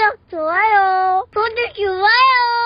구독, 좋아요. 구독, 좋아요.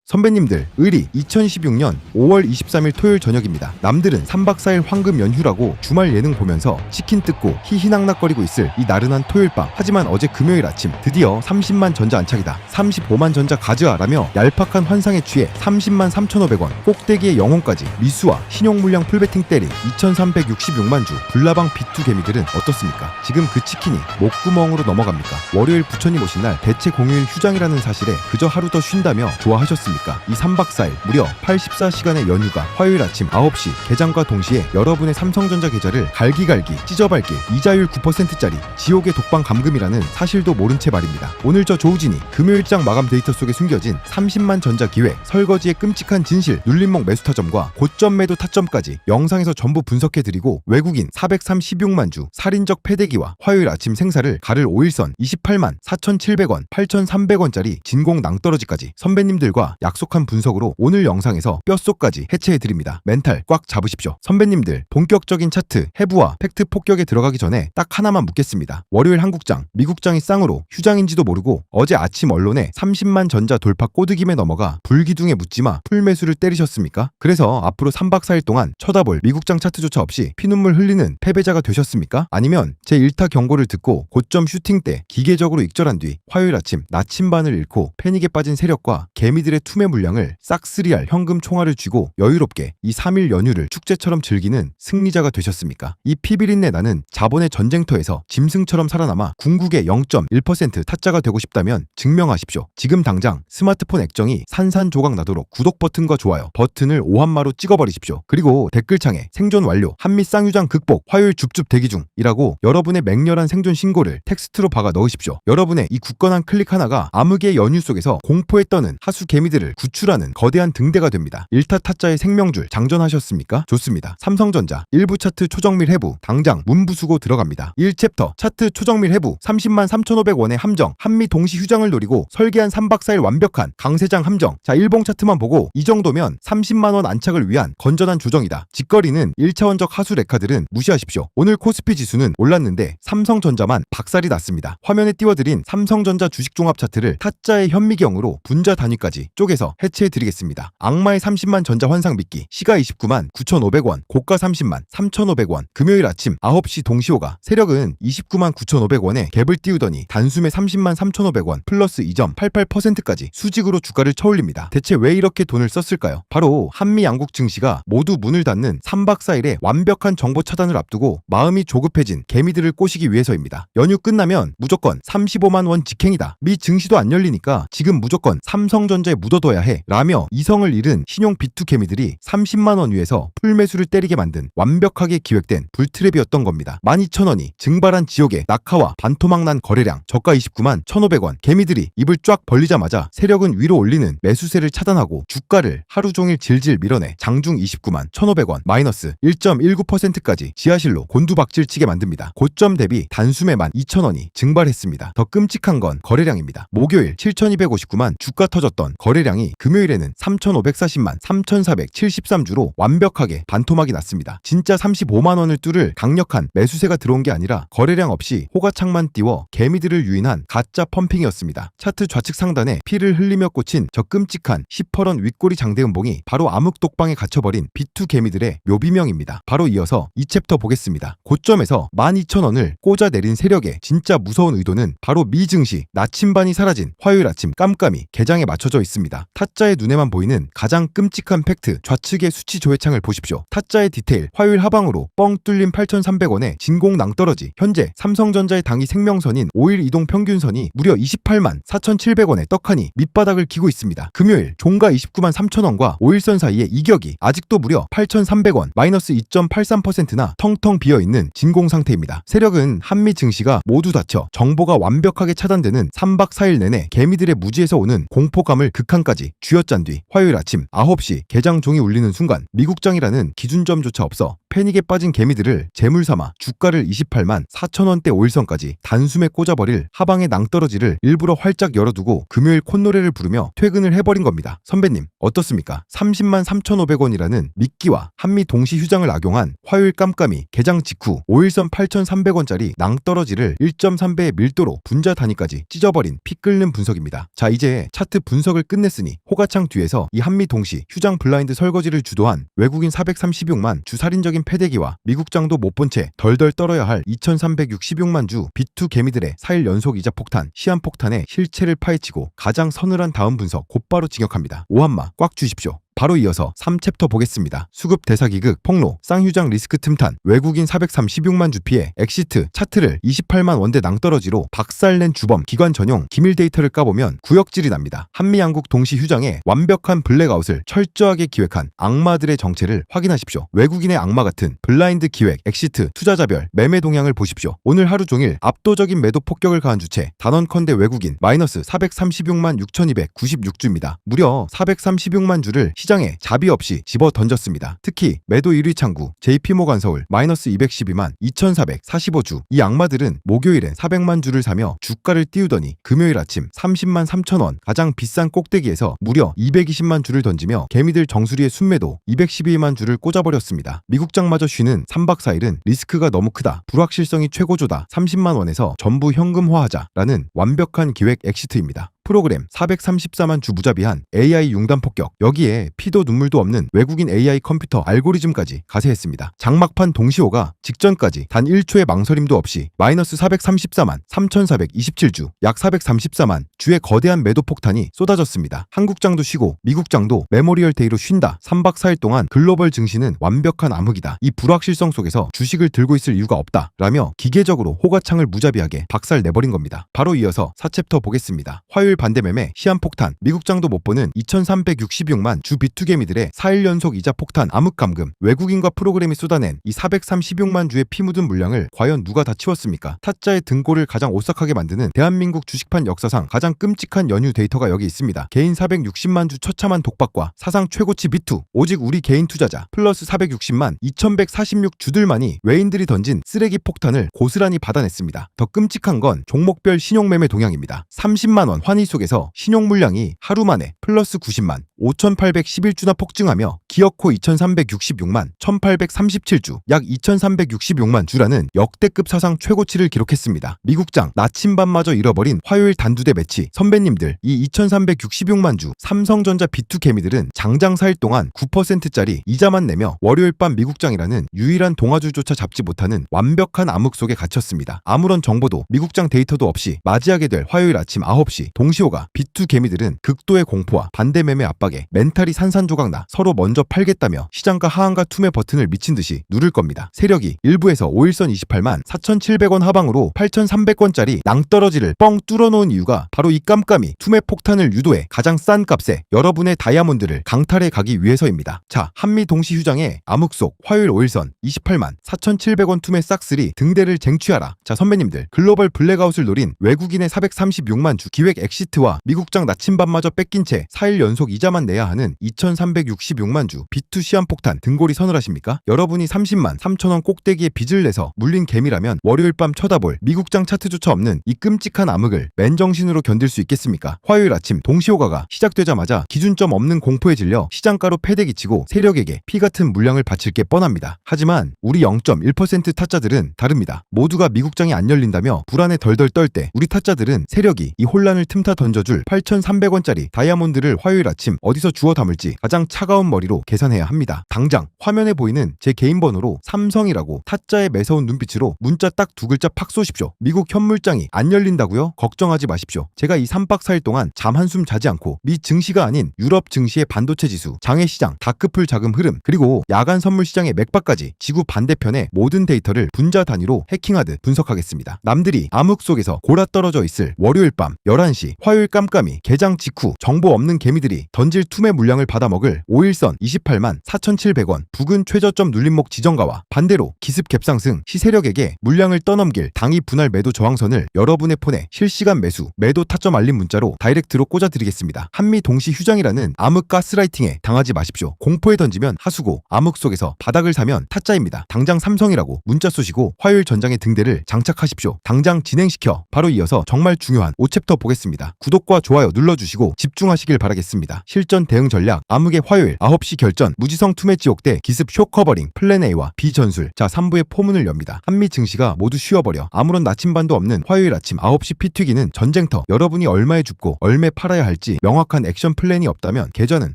선배님들, 의리 2016년 5월 23일 토요일 저녁입니다. 남들은 3박 4일 황금 연휴라고 주말 예능 보면서 치킨 뜯고 히히낙낙거리고 있을 이 나른한 토요일 밤. 하지만 어제 금요일 아침 드디어 30만 전자 안착이다. 35만 전자 가즈아라며 얄팍한 환상에 취해 30만 3,500원 꼭대기의 영혼까지 미수와 신용물량 풀베팅 때린 2,366만 주 불나방 비투 개미들은 어떻습니까? 지금 그 치킨이 목구멍으로 넘어갑니까? 월요일 부처님 오신 날 대체 공휴일 휴장이라는 사실에 그저 하루 더 쉰다며 좋아하셨습니까? 이 3박 4일 무려 84시간의 연휴가 화요일 아침 9시 개장과 동시에 여러분의 삼성전자 계좌를 갈기갈기 찢어밟길 이자율 9%짜리 지옥의 독방 감금이라는 사실도 모른 채 말입니다. 오늘 저 조우진이 금요일장 마감 데이터 속에 숨겨진 30만 전자 기회, 설거지의 끔찍한 진실, 눌림목 매수 타점과 고점 매도 타점까지 영상에서 전부 분석해드리고 외국인 436만 주 살인적 패대기와 화요일 아침 생사를 가를 5일선 28만 4,700원, 8,300원짜리 진공 낭떠러지까지 선배님들과 약속한 분석으로 오늘 영상에서 뼛속까지 해체해드립니다. 멘탈 꽉 잡으십시오. 선배님들, 본격적인 차트, 해부와 팩트 폭격에 들어가기 전에 딱 하나만 묻겠습니다. 월요일 한국장, 미국장이 쌍으로 휴장인지도 모르고 어제 아침 언론에 30만 전자 돌파 꼬드김에 넘어가 불기둥에 묻지마 풀매수를 때리셨습니까? 그래서 앞으로 3박 4일 동안 쳐다볼 미국장 차트조차 없이 피눈물 흘리는 패배자가 되셨습니까? 아니면 제 1타 경고를 듣고 고점 슈팅 때 기계적으로 익절한 뒤 화요일 아침 나침반을 잃고 패닉에 빠진 세력과 개미들의 투매 물량을 싹쓸이할 현금 총알을 쥐고 여유롭게 이 3일 연휴를 축제처럼 즐기는 승리자가 되셨습니까? 이 피비린내 나는 자본의 전쟁터에서 짐승처럼 살아남아 궁극의 0.1% 타짜가 되고 싶다면 증명하십시오. 지금 당장 스마트폰 액정이 산산조각 나도록 구독 버튼과 좋아요 버튼을 오한마로 찍어버리십시오. 그리고 댓글창에 생존 완료, 한미 쌍유장 극복, 화요일 줍줍 대기 중이라고 여러분의 맹렬한 생존 신고를 텍스트로 박아 넣으십시오. 여러분의 이 굳건한 클릭 하나가 암흑의 연휴 속에서 공포에 떠는 하수 개미들을 구출하는 거대한 등대가 됩니다. 1타 타짜의 생명줄 장전하셨습니까? 좋습니다. 삼성전자 1부 차트 초정밀 해부 당장 문부수고 들어갑니다. 1챕터 차트 초정밀 해부 30만 3,500원의 함정, 한미 동시 휴장을 노리고 설계한 3박 4일 완벽한 강세장 함정. 자, 일봉 차트만 보고 이 정도면 30만원 안착을 위한 건전한 조정이다. 직거리는 1차원적 하수 레카들은 무시하십시오. 오늘 코스피 지수는 올랐는데 삼성전자만 박살이 났습니다. 화면에 띄워드린 삼성전자 주식종합 차트를 타짜의 현미경으로 분자 단위까지 쪼개서 해체해드리겠습니다. 악마의 30만 전자 환상 미끼, 시가 29만 9,500원, 고가 30만 3,500원. 금요일 아침 9시 동시호가 세력은 29만 9,500원에 갭을 띄우더니 단숨에 30만 3,500원 플러스 2.88%까지 수직으로 주가를 쳐올립니다. 대체 왜 이렇게 돈을 썼을까요? 바로 한미 양국 증시가 모두 문을 닫는 3박 4일의 완벽한 정보 차단을 앞두고 마음이 조급해진 개미들을 꼬시기 위해서입니다. 연휴 끝나면 무조건 35만 원 직행이다. 미 증시도 안 열리니까 지금 무조건 삼성전자에 묻어둬야 해 라며 이성을 잃은 신용 비투 개미들이 30만원 위에서 풀매수를 때리게 만든 완벽하게 기획된 불트랩이었던 겁니다. 12,000원이 증발한 지옥의 낙하와 반토막난 거래량, 저가 29만 1,500원. 개미들이 입을 쫙 벌리자마자 세력은 위로 올리는 매수세를 차단하고 주가를 하루 종일 질질 밀어내 장중 29만 1,500원 마이너스 1.19%까지 지하실로 곤두박질 치게 만듭니다. 고점 대비 단숨에 12,000원이 증발했습니다. 더 끔찍한 건 거래량입니다. 목요일 7,259만 주가 터졌던 거래량이 금요일에는 3,540만 3,473주로 완벽하게 반토막이 났습니다. 진짜 35만원을 뚫을 강력한 매수세가 들어온 게 아니라 거래량 없이 호가창만 띄워 개미들을 유인한 가짜 펌핑이었습니다. 차트 좌측 상단에 피를 흘리며 꽂힌 저 끔찍한 10%원 윗꼬리 장대음봉이 바로 암흑독방에 갇혀버린 비투 개미들의 묘비명입니다. 바로 이어서 이 챕터 보겠습니다. 고점에서 12,000원을 꽂아내린 세력의 진짜 무서운 의도는 바로 미 증시 나침반이 사라진 화요일 아침 깜깜이 개장에 맞춰져 있습니다. 타짜의 눈에만 보이는 가장 끔찍한 팩트, 좌측의 수치 조회창을 보십시오. 타짜의 디테일, 화요일 하방으로 뻥 뚫린 8,300원의 진공 낭떠러지. 현재 삼성전자의 당이 생명선인 5일 이동 평균선이 무려 28만 4,700원의 떡하니 밑바닥을 기고 있습니다. 금요일 종가 29만 3,000원과 5일선 사이의 이격이 아직도 무려 8,300원 마이너스 2.83%나 텅텅 비어있는 진공 상태입니다. 세력은 한미 증시가 모두 닫혀 정보가 완벽하게 차단되는 3박 4일 내내 개미들의 무지에서 오는 공포감을 극한까지 쥐어짠 뒤 화요일 아침 9시 개장 종이 울리는 순간 미국장이라는 기준점조차 없어 패닉에 빠진 개미들을 재물 삼아 주가를 28만 4천원대 5일선까지 단숨에 꽂아버릴 하방의 낭떠러지를 일부러 활짝 열어두고 금요일 콧노래를 부르며 퇴근을 해버린 겁니다. 선배님 어떻습니까? 30만 3,500원이라는 미끼와 한미 동시 휴장을 악용한 화요일 깜깜이 개장 직후 5일선 8,300원짜리 낭떠러지를 1.3배의 밀도로 분자 단위까지 찢어버린 피 끓는 분석입니다. 자, 이제 차트 분석을 끝냈으니 호가창 뒤에서 이 한미 동시 휴장 블라인드 설거지를 주도한 외국인 436만 주 살인적인 패대기와 미국장도 못 본 채 덜덜 떨어야 할 2,366만 주 B2 개미들의 4일 연속 이자 폭탄, 시한폭탄의 실체를 파헤치고 가장 서늘한 다음 분석 곧바로 진격합니다. 오한마 꽉 주십시오. 바로 이어서 3챕터 보겠습니다. 수급 대사기극, 폭로, 쌍휴장 리스크 틈탄, 외국인 436만 주 피해, 엑시트, 차트를 28만 원대 낭떠러지로 박살낸 주범, 기관 전용, 기밀 데이터를 까보면 구역질이 납니다. 한미양국 동시 휴장에 완벽한 블랙아웃을 철저하게 기획한 악마들의 정체를 확인하십시오. 외국인의 악마 같은 블라인드 기획, 엑시트, 투자자별, 매매 동향을 보십시오. 오늘 하루 종일 압도적인 매도 폭격을 가한 주체, 단언컨대 외국인 마이너스 436만 6,296주입니다. 무려 436만 주를 시장에 자비 없이 집어 던졌습니다. 특히 매도 1위 창구 JP모간서울 마이너스 212만 2,445주. 이 악마들은 목요일엔 400만 주를 사며 주가를 띄우더니 금요일 아침 30만 3천원 가장 비싼 꼭대기에서 무려 220만 주를 던지며 개미들 정수리의 순매도 212만 주를 꽂아버렸습니다. 미국장마저 쉬는 3박 4일은 리스크가 너무 크다, 불확실성이 최고조다, 30만 원에서 전부 현금화하자라는 완벽한 기획 엑시트입니다. 프로그램 434만 주 무자비한 AI 융단 폭격, 여기에 피도 눈물도 없는 외국인 AI 컴퓨터 알고리즘까지 가세했습니다. 장막판 동시호가 직전까지 단 1초의 망설임도 없이 마이너스 434만 3,427주, 약 434만 주의 거대한 매도 폭탄이 쏟아졌습니다. 한국장도 쉬고 미국장도 메모리얼 데이로 쉰다. 3박 4일 동안 글로벌 증시는 완벽한 암흑이다. 이 불확실성 속에서 주식을 들고 있을 이유가 없다 라며 기계적으로 호가창을 무자비하게 박살내버린 겁니다. 바로 이어서 4챕터 보겠습니다. 화요일 반대매매, 시한폭탄, 미국장도 못 보는 2,366만 주 비투개미들의 4일 연속 이자 폭탄, 암흑감금, 외국인과 프로그램이 쏟아낸 이 436만 주의 피 묻은 물량을 과연 누가 다 치웠습니까? 타짜의 등골을 가장 오싹하게 만드는 대한민국 주식판 역사상 가장 끔찍한 연유 데이터가 여기 있습니다. 개인 460만 주 처참한 독박과 사상 최고치 비투, 오직 우리 개인 투자자 플러스 460만 2,146 주들만이 외인들이 던진 쓰레기 폭탄을 고스란히 받아냈습니다. 더 끔찍한 건 종목별 신용매매 동향입니다. 30만 원 환희 속에서 신용 물량이 하루 만에 플러스 90만 5,811주나 폭증하며 기어코 2,366만 1,837주, 약 2,366만 주라는 역대급 사상 최고치를 기록했습니다. 미국장 나침반마저 잃어버린 화요일 단두대 매치. 선배님들, 이 2,366만 주 삼성전자 B2 개미들은 장장 4일 동안 9%짜리 이자만 내며 월요일 밤 미국장이라는 유일한 동아줄조차 잡지 못하는 완벽한 암흑 속에 갇혔습니다. 아무런 정보도 미국장 데이터도 없이 맞이하게 될 화요일 아침 9시 동시호가 B2 개미들은 극도의 공포와 반대매매 압박에 멘탈이 산산조각나 서로 먼저 팔겠다며 시장가 하한가 투매 버튼을 미친듯이 누를 겁니다. 세력이 일부에서 5일선 28만 4,700원 하방으로 8,300원짜리 낭떠러지를 뻥 뚫어놓은 이유가 바로 이 깜깜이 투매 폭탄을 유도해 가장 싼 값에 여러분의 다이아몬드를 강탈해 가기 위해서입니다. 자, 한미 동시 휴장의 암흑 속 화요일 5일선 28만 4,700원 투매 싹쓸이 등대를 쟁취하라. 자, 선배님들, 글로벌 블랙아웃을 노린 외국인의 436만 주 기획 엑시트와 미국장 나침반마저 뺏긴 채 4일 연속 이자만 내야 하는 2,366만 주 B2 시한폭탄 등골이 서늘하십니까? 여러분이 30만 3천원 꼭대기에 빚을 내서 물린 개미라면 월요일 밤 쳐다볼 미국장 차트조차 없는 이 끔찍한 암흑을 맨정신으로 견딜 수 있겠습니까? 화요일 아침 동시호가가 시작되자마자 기준점 없는 공포에 질려 시장가로 패대기치고 세력에게 피같은 물량을 바칠 게 뻔합니다. 하지만 우리 0.1% 타짜들은 다릅니다. 모두가 미국장이 안 열린다며 불안에 덜덜 떨 때 우리 타짜들은 세력이 이 혼란을 틈타 던져줄 8,300원짜리 다이아몬드를 화요일 아침 어디서 주워 담을지 가장 차가운 머리로 계산해야 합니다. 당장 화면에 보이는 제 개인 번호로 삼성이라고 타짜의 매서운 눈빛으로 문자 딱 두 글자 팍 쏘십시오. 미국 현물장이 안 열린다고요? 걱정하지 마십시오. 제가 이 3박 4일 동안 잠 한숨 자지 않고 미 증시가 아닌 유럽 증시의 반도체 지수, 장외시장, 다크풀 자금 흐름, 그리고 야간 선물 시장의 맥박까지 지구 반대편의 모든 데이터를 분자 단위로 해킹하듯 분석하겠습니다. 남들이 암흑 속에서 골아 떨어져 있을 월요일 밤 11시 화요일 깜깜이 개장 직후 정보 없는 개미들이 던질 투매 물량을 받아먹을 5일선 28만 4,700원 부근 최저점 눌림목 지정가와 반대로 기습 갭상승 시세력에게 물량을 떠넘길 당이 분할 매도 저항선을 여러분의 폰에 실시간 매수 매도 타점 알림 문자로 다이렉트로 꽂아드리겠습니다. 한미 동시 휴장이라는 암흑 가스라이팅에 당하지 마십시오. 공포에 던지면 하수고 암흑 속에서 바닥을 사면 타짜입니다. 당장 삼성이라고 문자 쏘시고 화요일 전장의 등대를 장착하십시오. 당장 진행시켜 바로 이어서 정말 중요한 5챕터 보겠습니다. 구독과 좋아요 눌러주시고 집중하시길 바라겠습니다. 실전 대응 전략 암흑의 화요일 9시 결전 무지성 투매 지옥대 기습 쇼 커버링 플랜 A와 B 전술. 자 3부의 포문을 엽니다. 한미 증시가 모두 쉬어버려 아무런 나침반도 없는 화요일 아침 9시 피튀기는 전쟁터. 여러분이 얼마에 줍고 얼마에 팔아야 할지 명확한 액션 플랜이 없다면 계좌는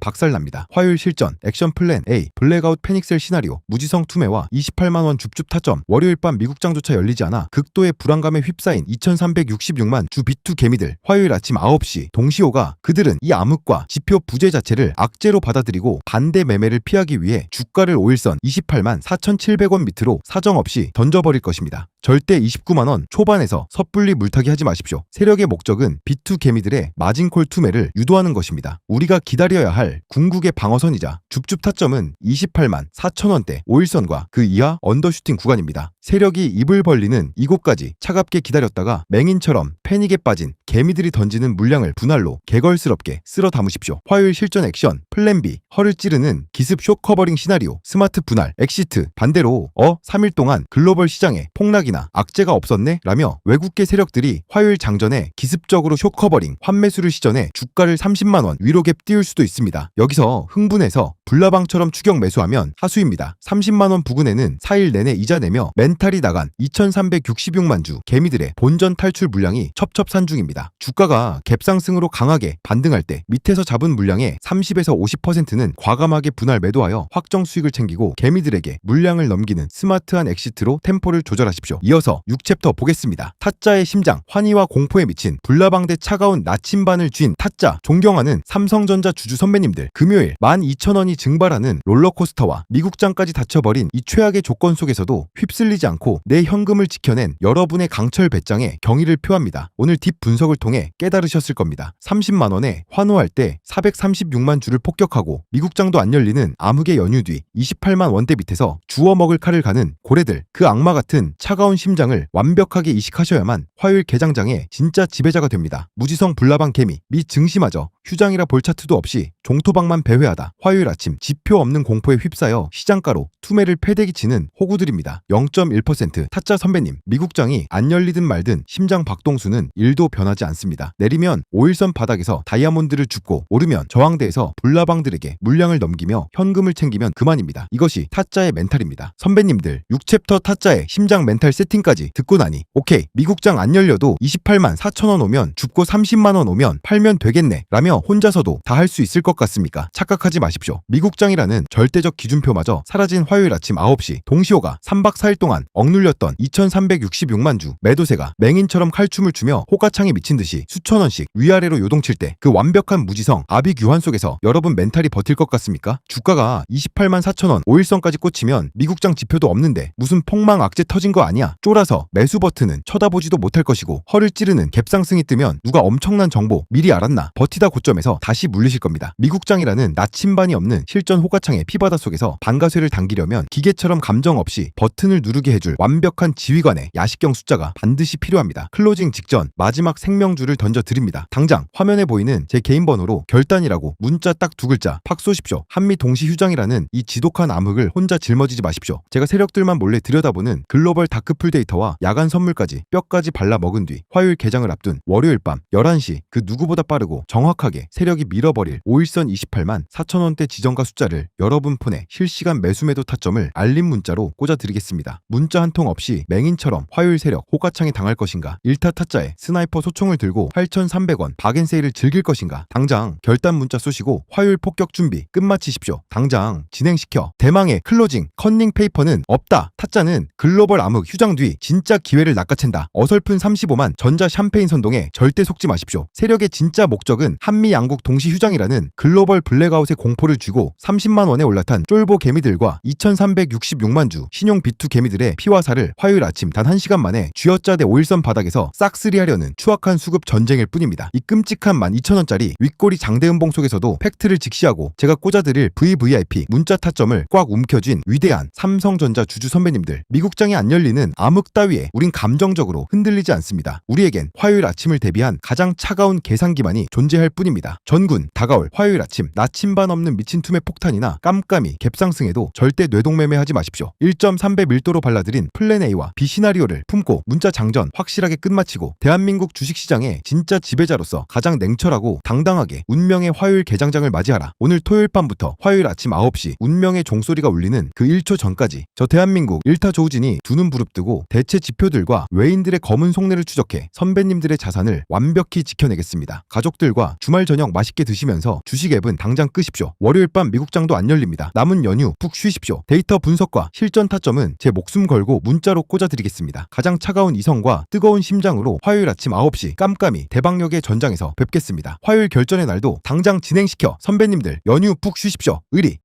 박살납니다. 화요일 실전 액션 플랜 A 블랙아웃 패닉셀 시나리오 무지성 투매와 28만원 줍줍 타점. 월요일 밤 미국장조차 열리지 않아 극도의 불안감에 휩싸인 2366만 주 비투 개미들. 화요일 아침 9시 동시호가 그들은 이 암흑과 지표 부재 자체를 악재로 받아들이고 반대 매매를 피하기 위해 주가를 5일선 28만 4,700원 밑으로 사정없이 던져버릴 것입니다. 절대 29만원 초반에서 섣불리 물타기 하지 마십시오. 세력의 목적은 비투 개미들의 마진콜 투매를 유도하는 것입니다. 우리가 기다려야 할 궁극의 방어선이자 줍줍 타점은 28만 4천원대 5일선과 그 이하 언더슈팅 구간입니다. 세력이 입을 벌리는 이곳까지 차갑게 기다렸다가 맹인처럼 패닉에 빠진 개미들이 던지는 물량을 분할로 개걸스럽게 쓸어 담으십시오. 화요일 실전 액션 플랜 B 허를 찌르는 기습 쇼 커버링 시나리오 스마트 분할 엑시트. 반대로 3일 동안 글로벌 시장에 폭락이나 악재가 없었네? 라며 외국계 세력들이 화요일 장전에 기습적으로 쇼 커버링 환매수를 시전해 주가를 30만원 위로 갭 띄울 수도 있습니다. 여기서 흥분해서 불나방처럼 추격 매수하면 하수입니다. 30만원 부근에는 4일 내내 이자 내며 멘탈이 나간 2366만 주 개미들의 본전 탈출 물량이 첩첩산중입니다. 주가가 갭상승으로 강하게 반등할 때 밑에서 잡은 물량의 30에서 50%는 과감하게 분할 매도하여 확정 수익을 챙기고 개미들에게 물량을 넘기는 스마트한 엑시트로 템포를 조절하십시오. 이어서 6챕터 보겠습니다. 타짜의 심장 환희와 공포에 미친 불나방대 차가운 나침반을 쥔 타짜 존경하는 삼성전자 주주 선배님들. 금요일 12,000원이 증발하는 롤러코스터와 미국장까지 닫혀버린 이 최악의 조건 속에서도 휩쓸리지 않고 내 현금을 지켜낸 여러분의 강철 배짱에 경의를 표합니다. 오늘 딥 분석을 통해 깨달으셨을 겁니다. 30만원에 환호할 때 436만 주를 폭격하고 미국장도 안 열리는 암흑의 연휴 뒤 28만 원대 밑에서 주워 먹을 칼을 가는 고래들. 그 악마 같은 차가운 심장을 완벽하게 이식하셔야만 화요일 개장장의 진짜 지배자가 됩니다. 무지성 불나방 개미 미 증시마저 휴장이라 볼 차트도 없이 종토박만 배회하다 화요일 아침 지표 없는 공포에 휩싸여 시장가로 투매를 패대기 치는 호구들입니다. 0.1% 타짜 선배님. 미국장이 안 열리든 말든 심장 박동수는 1도 변하지 않습니다. 내리면 5일선 바닥에서 다이아몬드를 줍고 오르면 저항대에서 불나방들에게 물량을 넘기며 현금을 챙기면 그만입니다. 이것이 타짜의 멘탈입니다. 선배님들 6챕터 타짜의 심장 멘탈 세팅까지 듣고 나니 오케이 미국장 안 열려도 28만 4천원 오면 줍고 30만원 오면 팔면 되겠네 라며 혼자서도 다 할 수 있을 것 같습니까? 착각하지 마십시오. 미국장이라는 절대적 기준표마저 사라진 화요일 아침 9시 동시호가 3박 4일 동안 억눌렸던 2366만 주 매도세가 맹인처럼 칼춤을 추며 호가창에 미친 듯이 수천원씩 위아래로 요동칠 때 그 완벽한 무지성 아비규환 속에서 여러분 멘탈이 버틸 것 같습니까? 주가가 28만 4천원 5일선까지 꽂히면 미국장 지표도 없는데 무슨 폭망 악재 터진 거 아니야? 쫄아서 매수 버튼은 쳐다보지도 못할 것이고 허를 찌르는 갭상승이 뜨면 누가 엄청난 정보 미리 알았나? 버티다 고점에서 다시 물리실 겁니다. 미국장이라는 나침반이 없는 실전 호가창의 피바다 속에서 반가쇠를 당기려면 기계처럼 감정 없이 버튼을 누르게 해줄 완벽한 지휘관의 야식경 숫자가 반드시 필요합니다. 클로징 직전 마지막 생명줄을 던져드립니다. 당장 화면에 보이는 제 개인 번호로 결단이라고 문자 딱 2글자 팍 쏘십시오. 한미 동시 휴장이라는 이 지독한 암흑을 혼자 짊어지지 마십시오. 제가 세력들만 몰래 들여다보는 글로벌 다크풀 데이터와 야간 선물까지 뼈까지 발라 먹은 뒤 화요일 개장을 앞둔 월요일 밤 11시 그 누구보다 빠르고 정확하게 세력이 밀어버릴 5일선 28만 4천원대 지정가 숫자를 여러분 폰에 실시간 매수매도 타점을 알림 문자로 꽂아드리겠습니다. 문자 한 통 없이 맹인처럼 화요일 세력 호가창에 당할 것인가? 1타 타짜에 스나이퍼 소총을 들고 8,300원 바겐세일을 즐길 것인가? 당장 결단 문자 쏘시고 화요일 폭격 준비 끝마치십시오. 당장 진행시켜. 대망의 클로징 컨닝 페이퍼는 없다. 타짜는 글로벌 암흑 휴장 뒤 진짜 기회를 낚아챈다. 어설픈 35만 전자 샴페인 선동에 절대 속지 마십시오. 세력의 진짜 목적은 한미 양국 동시 휴장이라는 글로벌 블랙아웃의 공포를 쥐고 30만 원에 올라탄 쫄보 개미들과 2366만 주 신용 비투 개미들의 나의 피와 살을 화요일 아침 단 1시간 만에 쥐어짜대 5일선 바닥에서 싹쓸이하려는 추악한 수급 전쟁일 뿐입니다. 이 끔찍한 12,000원짜리 윗꼬리 장대음봉 속에서도 팩트를 직시하고 제가 꽂아드릴 VVIP 문자 타점을 꽉 움켜쥔 위대한 삼성전자 주주 선배님들, 미국장이 안 열리는 암흑 따위에 우린 감정적으로 흔들리지 않습니다. 우리에겐 화요일 아침을 대비한 가장 차가운 계산기만이 존재할 뿐입니다. 전군 다가올 화요일 아침, 나침반 없는 미친 툼의 폭탄이나 깜깜이 갭상승에도 절대 뇌동매매하지 마십시오. 1.3배 밀도로 발라드린 플랜 A와 B 시나리오를 품고 문자 장전 확실하게 끝마치고 대한민국 주식시장의 진짜 지배자로서 가장 냉철하고 당당하게 운명의 화요일 개장장을 맞이하라. 오늘 토요일 밤부터 화요일 아침 9시 운명의 종소리가 울리는 그 1초 전까지 저 대한민국 일타 조우진이 두 눈 부릅뜨고 대체 지표들과 외인들의 검은 속내를 추적해 선배님들의 자산을 완벽히 지켜내겠습니다. 가족들과 주말 저녁 맛있게 드시면서 주식 앱은 당장 끄십시오. 월요일 밤 미국장도 안 열립니다. 남은 연휴 푹 쉬십시오. 데이터 분석과 실전 타점은 제 목숨 걸고 문자로 꽂아드리겠습니다. 가장 차가운 이성과 뜨거운 심장으로 화요일 아침 9시 깜깜이 대박력의 전장에서 뵙겠습니다. 화요일 결전의 날도 당장 진행시켜 선배님들 연휴 푹 쉬십시오. 의리.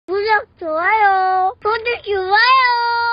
구독, 좋아요. 소식 좋아요.